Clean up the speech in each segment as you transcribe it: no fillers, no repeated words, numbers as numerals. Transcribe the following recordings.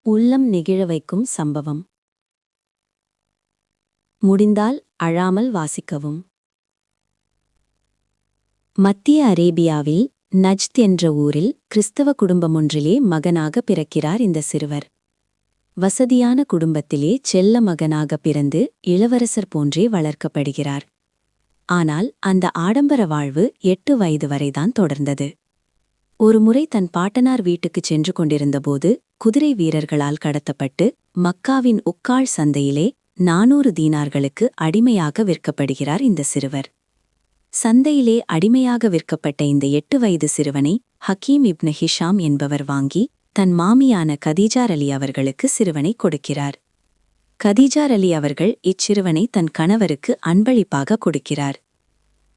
உள்ளம் நெகிழ வைக்கும் சம்பவம். முடிந்தால் அழாமல் வாசிக்கவும். மத்திய அரேபியாவில் நஜ்த் என்ற ஊரில் கிறிஸ்தவ குடும்பமொன்றிலே மகனாக பிறக்கிறார் இந்த சிறுவர். வசதியான குடும்பத்திலே செல்ல மகனாக பிறந்து இளவரசர் போன்றே வளர்க்கப்படுகிறார். ஆனால் அந்த ஆடம்பர வாழ்வு 8 வயது வரைதான் தொடர்ந்தது. ஒருமுறை தன் பாட்டனார் வீட்டுக்குச் சென்று கொண்டிருந்தபோது குதிரை வீரர்களால் கடத்தப்பட்டு மக்காவின் உக்காள் சந்தையிலே 400 தீனார்களுக்கு அடிமையாக விற்கப்படுகிறார் இந்த சிறுவர். சந்தையிலே அடிமையாக விற்கப்பட்ட இந்த 8 வயது சிறுவனை ஹக்கீம் இப்னு ஹிஷாம் என்பவர் வாங்கி தன் மாமியான கதீஜார் அலி அவர்களுக்கு சிறுவனை கொடுக்கிறார். கதீஜார் அலி அவர்கள் இச்சிறுவனை தன் கணவருக்கு அன்பளிப்பாக கொடுக்கிறார்.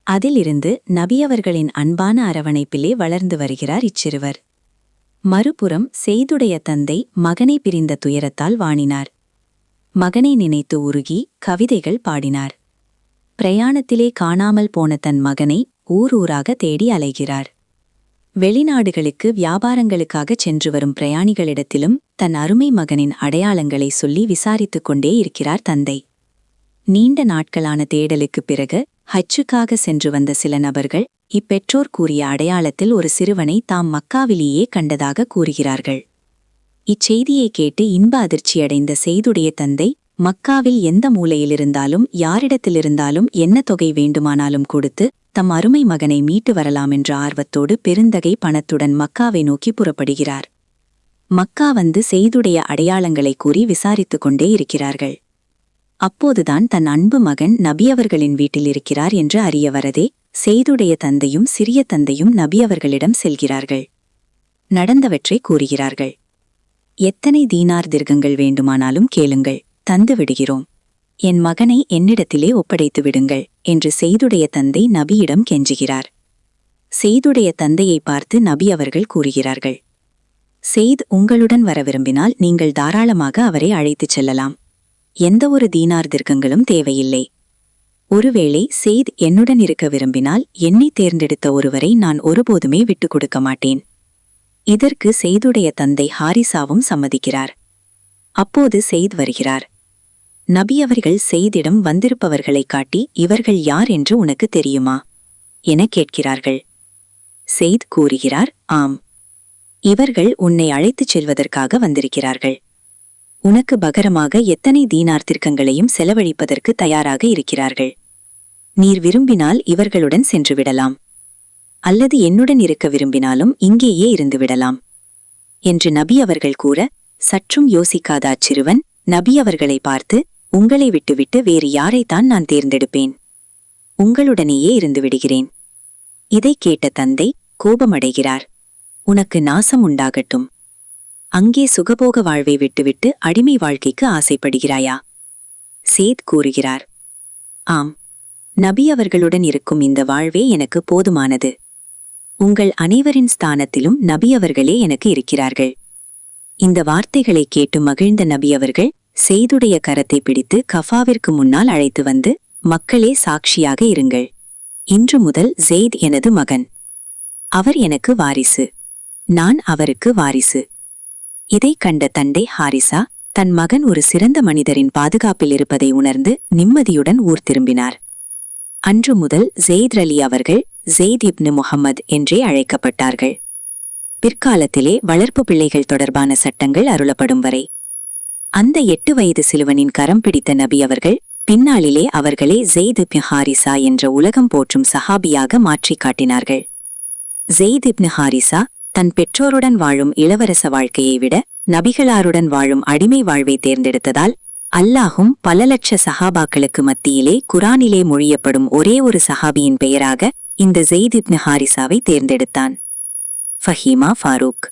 அதிலிருந்து நபியவர்களின் அன்பான அரவணைப்பிலே வளர்ந்து வருகிறார் இச்சிறுவர். மறுபுறம் செய்துடைய தந்தை மகனை பிரிந்த துயரத்தால் வாணினார். மகனை நினைத்து உருகி கவிதைகள் பாடினார். பிரயாணத்திலே காணாமல் போன தன் மகனை ஊர் ஊராக தேடி அலைகிறார். வெளிநாடுகளுக்கு வியாபாரங்களுக்காகச் சென்று வரும் பிரயாணிகளிடத்திலும் தன் அருமை மகனின் அடையாளங்களை சொல்லி விசாரித்துக் கொண்டே இருக்கிறார் தந்தை. நீண்ட நாட்களான தேடலுக்குப் பிறகு ஹஜ்ஜுக்காக சென்று வந்த சில நபர்கள் இப்பெற்றோர் கூறிய அடையாளத்தில் ஒரு சிறுவனை தாம் மக்காவிலேயே கண்டதாக கூறுகிறார்கள். இச்செய்தியை கேட்டு இன்ப அதிர்ச்சியடைந்த செய்துடைய தந்தை மக்காவில் எந்த மூலையிலிருந்தாலும் யாரிடத்திலிருந்தாலும் என்ன தொகை வேண்டுமானாலும் கொடுத்து தம் அருமை மகனை மீட்டு வரலாம் என்ற ஆர்வத்தோடு பெருந்தகை பணத்துடன் மக்காவை நோக்கி புறப்படுகிறார். மக்கா வந்து செய்துடைய அடையாளங்களை கூறி விசாரித்துக் கொண்டே இருக்கிறார்கள். அப்போதுதான் தன் அன்பு மகன் நபியவர்களின் வீட்டில் இருக்கிறார் என்று அறிய வரதே செய்துடைய தந்தையும் சிறிய தந்தையும் நபியவர்களிடம் செல்கிறார்கள். நடந்தவற்றை கூறுகிறார்கள். எத்தனை தீனார் திர்கங்கள் வேண்டுமானாலும் கேளுங்கள், தந்து விடுகிறோம். என் மகனை என்னிடத்திலே ஒப்படைத்து விடுங்கள் என்று செய்துடைய தந்தை நபியிடம் கெஞ்சுகிறார். செய்துடைய தந்தையை பார்த்து நபி அவர்கள் கூறுகிறார்கள், செய்த் உங்களுடன் வர விரும்பினால் நீங்கள் தாராளமாக அவரை அழைத்துச் செல்லலாம். எந்த ஒரு தீனார் திர்கங்களும் தேவையில்லை. ஒருவேளை செய்த் என்னுடன் இருக்க விரும்பினால் என்னை தேர்ந்தெடுத்த ஒருவரை நான் ஒருபோதுமே விட்டுக் கொடுக்க மாட்டேன். இதற்கு செய்துடைய தந்தை ஹாரிசாவும் சம்மதிக்கிறார். அப்போது செய்த் வருகிறார். நபி அவர்கள் செய்திடம் வந்திருப்பவர்களைக் காட்டி இவர்கள் யார் என்று உனக்கு தெரியுமா எனக் கேட்கிறார்கள். செய்த் கூறுகிறார், ஆம், இவர்கள் உன்னை அழைத்துச் செல்வதற்காக வந்திருக்கிறார்கள். உனக்கு பகரமாக எத்தனை தீனார் திர்கங்களையும் செலவழிப்பதற்கு தயாராக இருக்கிறார்கள். நீர் விரும்பினால் இவர்களுடன் சென்று விடலாம், அல்லது என்னுடன் இருக்க விரும்பினாலும் இங்கேயே இருந்து விடலாம் என்று நபி அவர்கள் கூற, சற்றும் யோசிக்காத அச்சிறுவன் நபி அவர்களை பார்த்து, உங்களை விட்டுவிட்டு வேறு யாரைத்தான் நான் தேர்ந்தெடுப்பேன், உங்களுடனேயே இருந்து விடுகிறேன். இதைக் கேட்ட தந்தை கோபமடைகிறார். உனக்கு நாசம் உண்டாகட்டும். அங்கே சுகபோக வாழ்வை விட்டுவிட்டு அடிமை வாழ்க்கைக்கு ஆசைப்படுகிறாயா? சேத் கூறுகிறார், ஆம், நபி அவர்களுடன் இருக்கும் இந்த வாழ்வே எனக்கு போதுமானது. உங்கள் அனைவரின் ஸ்தானத்திலும் நபி அவர்களே எனக்கு இருக்கிறார்கள். இந்த வார்த்தைகளை கேட்டு மகிழ்ந்த நபி அவர்கள் செய்துடைய கரத்தை பிடித்து கஃபாவிற்கு முன்னால் அழைத்து வந்து, மக்களே சாட்சியாக இருங்கள். இன்று முதல் ஜெயித் எனது மகன். அவர் எனக்கு வாரிசு, நான் அவருக்கு வாரிசு. இதைக் கண்ட தந்தை ஹாரிசா தன் மகன் ஒரு சிறந்த மனிதரின் பாதுகாப்பில் இருப்பதை உணர்ந்து நிம்மதியுடன் ஊர் திரும்பினார். அன்று முதல் ஜெயித் அலி அவர்கள் ஜெயித் இப்னு முஹம்மது என்றே அழைக்கப்பட்டார்கள். பிற்காலத்திலே வளர்ப்பு பிள்ளைகள் தொடர்பான சட்டங்கள் அருளப்படும் வரை அந்த 8 வயது சிறுவனின் கரம் பிடித்த நபி அவர்கள் பின்னாளிலே அவர்களே ஜெயித் இப்னு ஹாரிசா என்ற உலகம் போற்றும் சஹாபியாக மாற்றிக் காட்டினார்கள். ஜெயித் இப்னு ஹாரிசா தன் பெற்றோருடன் வாழும் இளவரச வாழ்க்கையை விட நபிகளாருடன் வாழும் அடிமை வாழ்வை தேர்ந்தெடுத்ததால் அல்லாஹும் பல லட்ச சஹாபாக்களுக்கு மத்தியிலே குரானிலே மொழியப்படும் ஒரே ஒரு சஹாபியின் பெயராக இந்த ஜெயித் இப்னு ஹாரிசாவை தேர்ந்தெடுத்தான். ஃபஹீமா ஃபாரூக்.